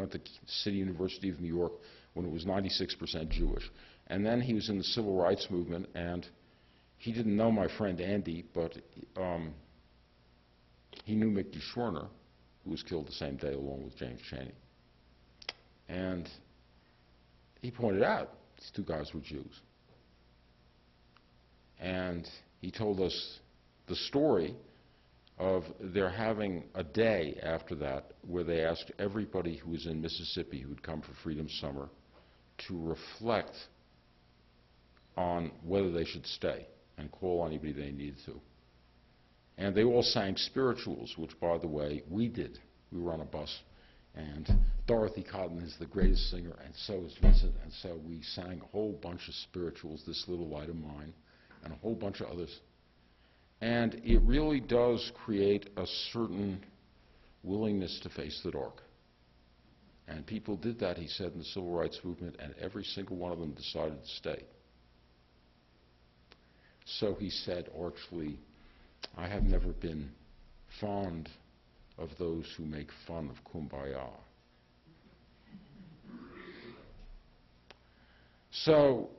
went to City University of New York when it was 96% Jewish. And then he was in the civil rights movement, and he didn't know my friend Andy, but he knew Mickey Schwerner, who was killed the same day along with James Chaney. And he pointed out these two guys were Jews. And he told us the story of their having a day after that where they asked everybody who was in Mississippi who had come for Freedom Summer to reflect on whether they should stay and call anybody they needed to. And they all sang spirituals, which, by the way, we did. We were on a bus, and Dorothy Cotton is the greatest singer, and so is Vincent, and so we sang a whole bunch of spirituals, This Little Light of Mine, and a whole bunch of others. And it really does create a certain willingness to face the dark. And people did that, he said, in the civil rights movement, and every single one of them decided to stay. So he said archly, I have never been fond of those who make fun of Kumbaya. So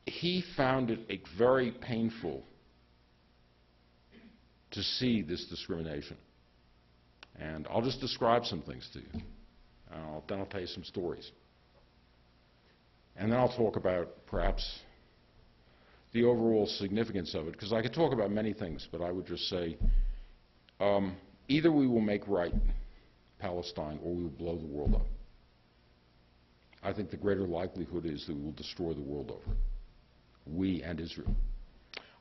he found it very painful to see this discrimination. And I'll just describe some things to you. Then I'll tell you some stories. And then I'll talk about perhaps the overall significance of it, because I could talk about many things, but I would just say either we will make right Palestine or we will blow the world up. I think the greater likelihood is that we will destroy the world over, we and Israel.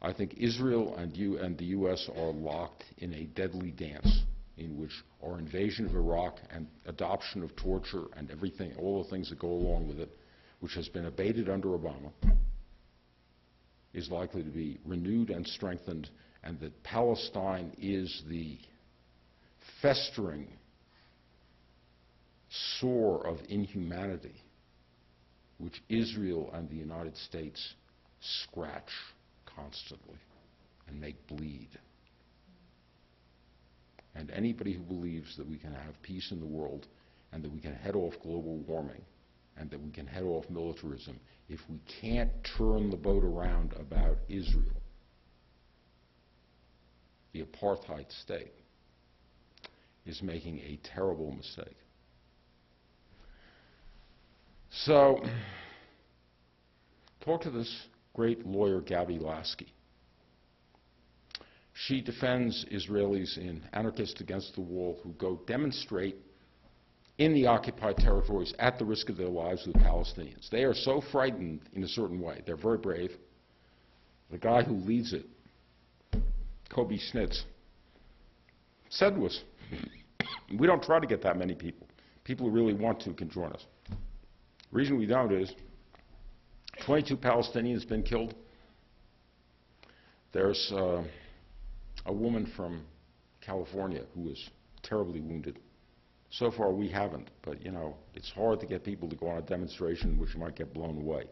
I think Israel and the U.S. are locked in a deadly dance in which our invasion of Iraq and adoption of torture and everything, all the things that go along with it, which has been abated under Obama, is likely to be renewed and strengthened, and that Palestine is the festering sore of inhumanity which Israel and the United States scratch constantly and make bleed. And anybody who believes that we can have peace in the world and that we can head off global warming and that we can head off militarism, if we can't turn the boat around about Israel, the apartheid state, is making a terrible mistake. So, talk to this great lawyer, Gabi Lasky. She defends Israelis in Anarchists Against the Wall who go demonstrate in the occupied territories at the risk of their lives with Palestinians. They are so frightened in a certain way. They're very brave. The guy who leads it, Kobe Schnitz, said to us, we don't try to get that many people. People who really want to can join us. The reason we don't is 22 Palestinians been killed. There's a woman from California who was terribly wounded. So far we haven't, but you know, it's hard to get people to go on a demonstration which might get blown away.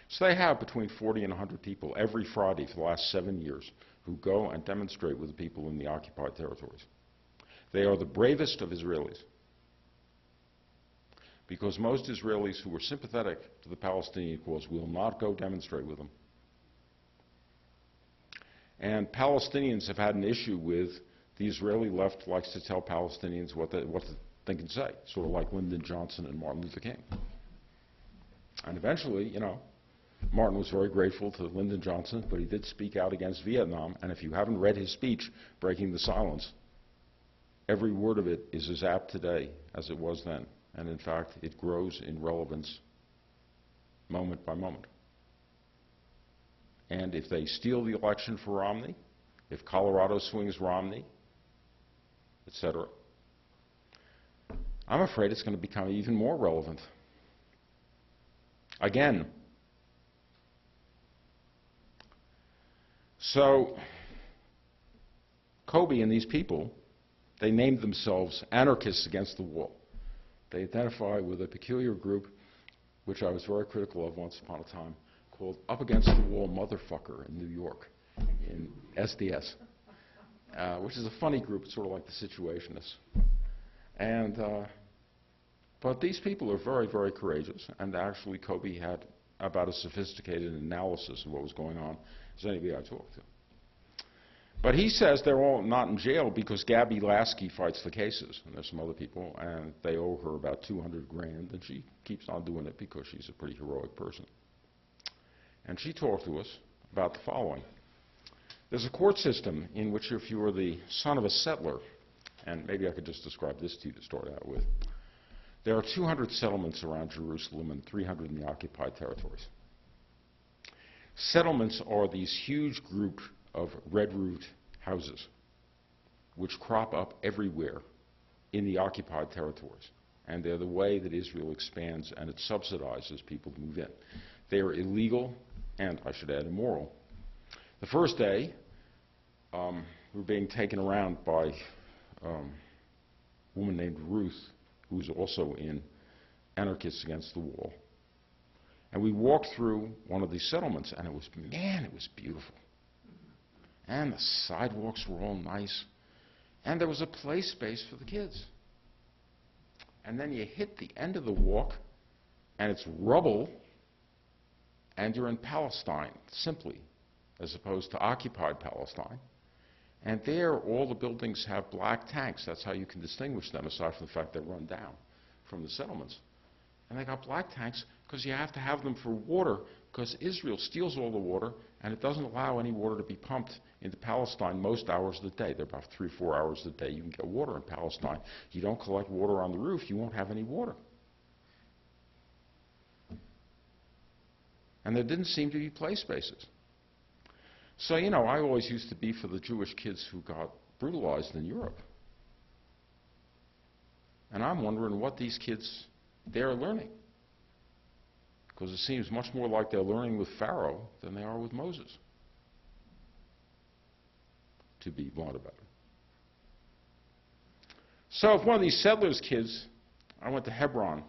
So they have between 40 and 100 people every Friday for the last 7 years who go and demonstrate with the people in the occupied territories. They are the bravest of Israelis, because most Israelis who are sympathetic to the Palestinian cause will not go demonstrate with them. And Palestinians have had an issue with the Israeli left likes to tell Palestinians what they can say, sort of like Lyndon Johnson and Martin Luther King. And eventually, you know, Martin was very grateful to Lyndon Johnson, but he did speak out against Vietnam, and if you haven't read his speech, Breaking the Silence, every word of it is as apt today as it was then. And in fact, it grows in relevance moment by moment. And if they steal the election for Romney, if Colorado swings Romney, etc., I'm afraid it's going to become even more relevant. Again. So, Kobe and these people, they named themselves Anarchists Against the Wall. They identify with a peculiar group, which I was very critical of once upon a time, called Up Against the Wall Motherfucker in New York, in SDS. which is a funny group. It's sort of like the Situationists. And, but these people are very, very courageous, and actually Kobe had about as sophisticated an analysis of what was going on as anybody I talked to. But he says they're all not in jail because Gabby Lasky fights the cases, and there's some other people, and they owe her about 200 grand, and she keeps on doing it because she's a pretty heroic person. And she talked to us about the following. There's a court system in which if you are the son of a settler, and maybe I could just describe this to you to start out with, there are 200 settlements around Jerusalem and 300 in the occupied territories. Settlements are these huge group of red-roofed houses which crop up everywhere in the occupied territories. And they're the way that Israel expands, and it subsidizes people to move in. They are illegal and, I should add, immoral. The first day, we were being taken around by a woman named Ruth, who's also in Anarchists Against the Wall. And we walked through one of these settlements, and it was, man, it was beautiful. And the sidewalks were all nice. And there was a play space for the kids. And then you hit the end of the walk, and it's rubble, and you're in Palestine, simply, as opposed to occupied Palestine. And there, all the buildings have black tanks. That's how you can distinguish them, aside from the fact they're run down from the settlements. And they got black tanks because you have to have them for water, because Israel steals all the water, and it doesn't allow any water to be pumped into Palestine most hours of the day. There are about 3 or 4 hours a day you can get water in Palestine. You don't collect water on the roof, you won't have any water. And there didn't seem to be play spaces. So, you know, I always used to be for the Jewish kids who got brutalized in Europe. And I'm wondering what these kids, they're learning. Because it seems much more like they're learning with Pharaoh than they are with Moses, to be blunt about it. So if one of these settlers' kids, I went to Hebron,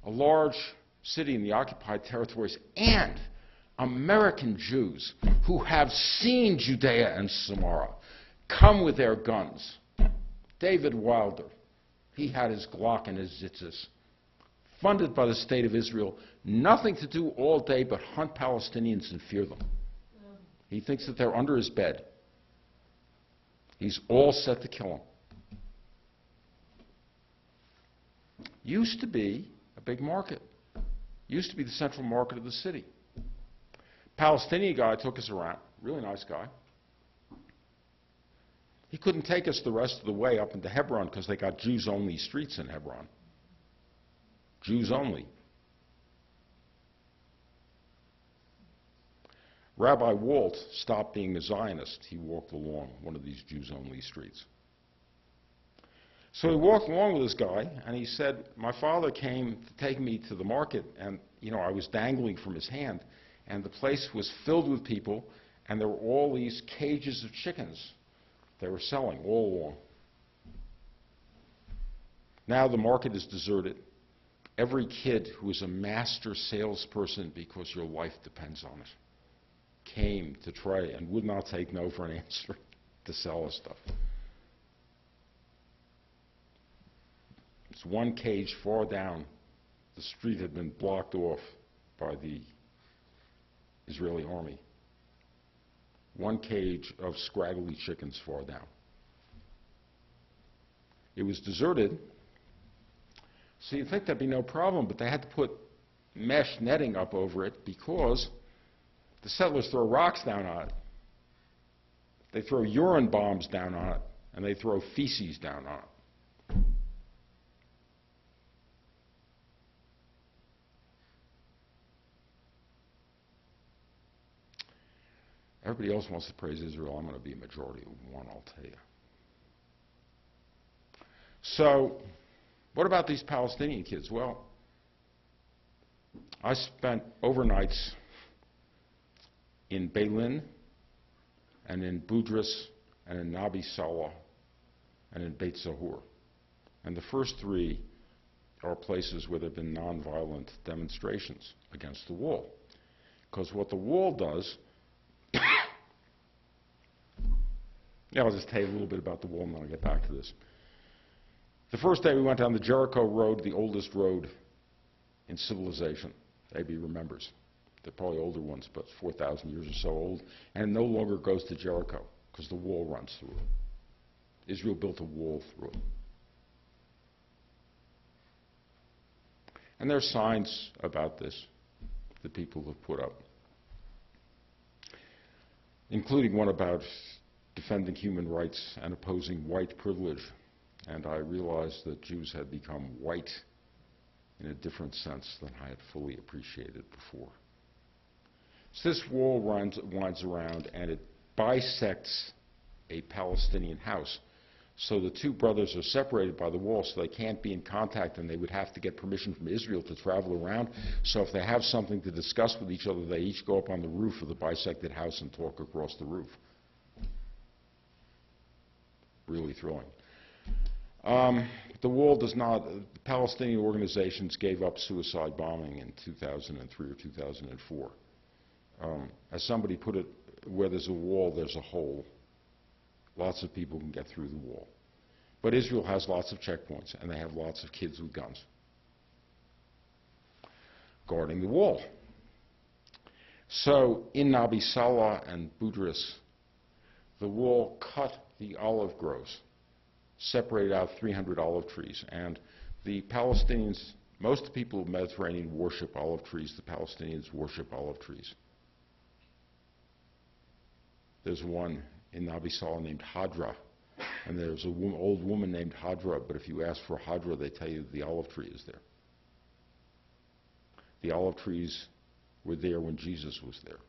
a large city in the occupied territories, and American Jews who have seen Judea and Samaria come with their guns. David Wilder, he had his Glock and his Zitzes, funded by the state of Israel, nothing to do all day but hunt Palestinians and fear them. He thinks that they're under his bed. He's all set to kill them. Used to be a big market. Used to be the central market of the city. Palestinian guy took us around, really nice guy. He couldn't take us the rest of the way up into Hebron because they got Jews-only streets in Hebron. Jews only. Rabbi Walt stopped being a Zionist. He walked along one of these Jews-only streets. So he walked along with this guy, and he said, my father came to take me to the market, and, you know, I was dangling from his hand, and the place was filled with people, and there were all these cages of chickens they were selling all along. Now the market is deserted. Every kid who is a master salesperson, because your life depends on it, came to try and would not take no for an answer to sell us stuff. It's one cage far down. The street had been blocked off by the Israeli army. One cage of scraggly chickens far down. It was deserted. So you'd think there'd be no problem, but they had to put mesh netting up over it because the settlers throw rocks down on it. They throw urine bombs down on it, and they throw feces down on it. Everybody else wants to praise Israel. I'm going to be a majority of one, I'll tell you. So, what about these Palestinian kids? Well, I spent overnights in Beilin, and in Budris, and in Nabi Salah, and in Beit Zahur. And the first three are places where there have been nonviolent demonstrations against the wall. Because what the wall does, Yeah, I'll just tell you a little bit about the wall and then I'll get back to this. The first day we went down the Jericho Road, the oldest road in civilization. Maybe remembers. They're probably older ones, but 4,000 years or so old. And it no longer goes to Jericho because the wall runs through it. Israel built a wall through it. And there are signs about this that people have put up, including one about defending human rights and opposing white privilege. And I realized that Jews had become white in a different sense than I had fully appreciated before. So this wall winds around and it bisects a Palestinian house. So the two brothers are separated by the wall, so they can't be in contact, and they would have to get permission from Israel to travel around. So if they have something to discuss with each other, they each go up on the roof of the bisected house and talk across the roof. Really thrilling. The wall does not, the Palestinian organizations gave up suicide bombing in 2003 or 2004. As somebody put it, where there's a wall, there's a hole. Lots of people can get through the wall. But Israel has lots of checkpoints, and they have lots of kids with guns guarding the wall. So in Nabi Saleh and Boudris, the wall cut the olive groves, separated out 300 olive trees, and the Palestinians, most of the people of the Mediterranean worship olive trees. The Palestinians worship olive trees. There's one in Nabi Saleh named Hadra, and there's an old woman named Hadra, but if you ask for Hadra, they tell you the olive tree is there. The olive trees were there when Jesus was there.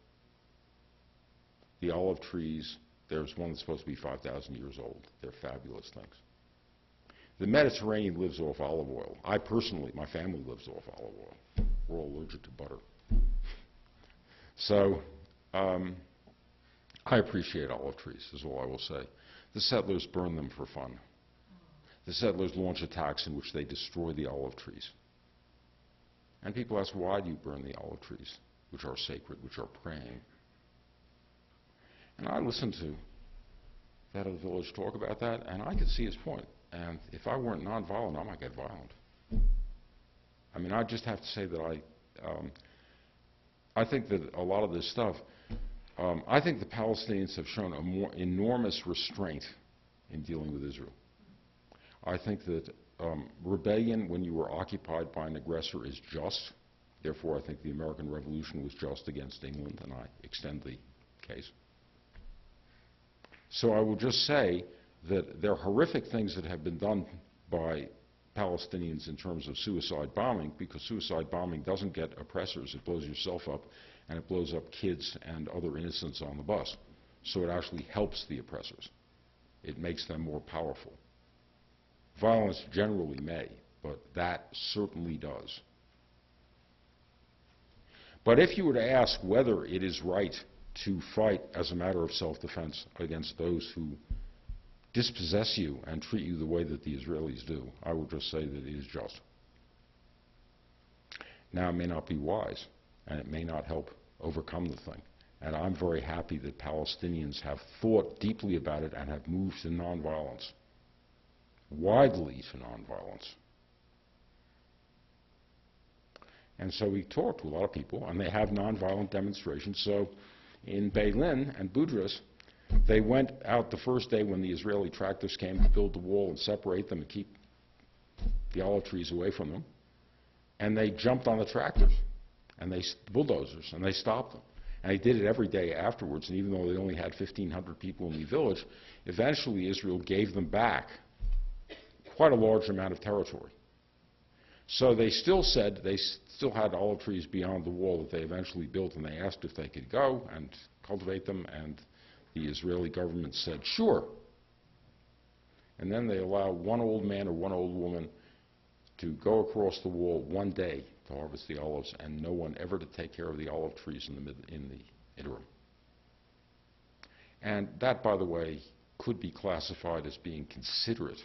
The olive trees, there's one that's supposed to be 5,000 years old. They're fabulous things. The Mediterranean lives off olive oil. I personally, my family lives off olive oil. We're all allergic to butter. So, I appreciate olive trees, is all I will say. The settlers burn them for fun. The settlers launch attacks in which they destroy the olive trees. And people ask, why do you burn the olive trees, which are sacred, which are praying? And I listened to that of the village talk about that, and I could see his point. And if I weren't nonviolent, I might get violent. I mean, I just have to say that I think that a lot of this stuff, I think the Palestinians have shown a more enormous restraint in dealing with Israel. I think that rebellion when you are occupied by an aggressor is just. Therefore, I think the American Revolution was just against England, and I extend the case. So I will just say that there are horrific things that have been done by Palestinians in terms of suicide bombing, because suicide bombing doesn't get oppressors. It blows yourself up, and it blows up kids and other innocents on the bus. So it actually helps the oppressors. It makes them more powerful. Violence generally may, but that certainly does. But if you were to ask whether it is right to fight as a matter of self-defense against those who dispossess you and treat you the way that the Israelis do, I would just say that it is just. Now, it may not be wise, and it may not help overcome the thing. And I'm very happy that Palestinians have thought deeply about it and have moved to nonviolence, widely to nonviolence. And so we talked to a lot of people, and they have nonviolent demonstrations. So in Beilin and Boudris, they went out the first day when the Israeli tractors came to build the wall and separate them and keep the olive trees away from them. And they jumped on the tractors, and the bulldozers, and they stopped them. And they did it every day afterwards, and even though they only had 1,500 people in the village, eventually Israel gave them back quite a large amount of territory. So they still said they still had olive trees beyond the wall that they eventually built, and they asked if they could go and cultivate them, and the Israeli government said, sure. And then they allow one old man or one old woman to go across the wall one day to harvest the olives, and no one ever to take care of the olive trees in the interim. And that, by the way, could be classified as being considerate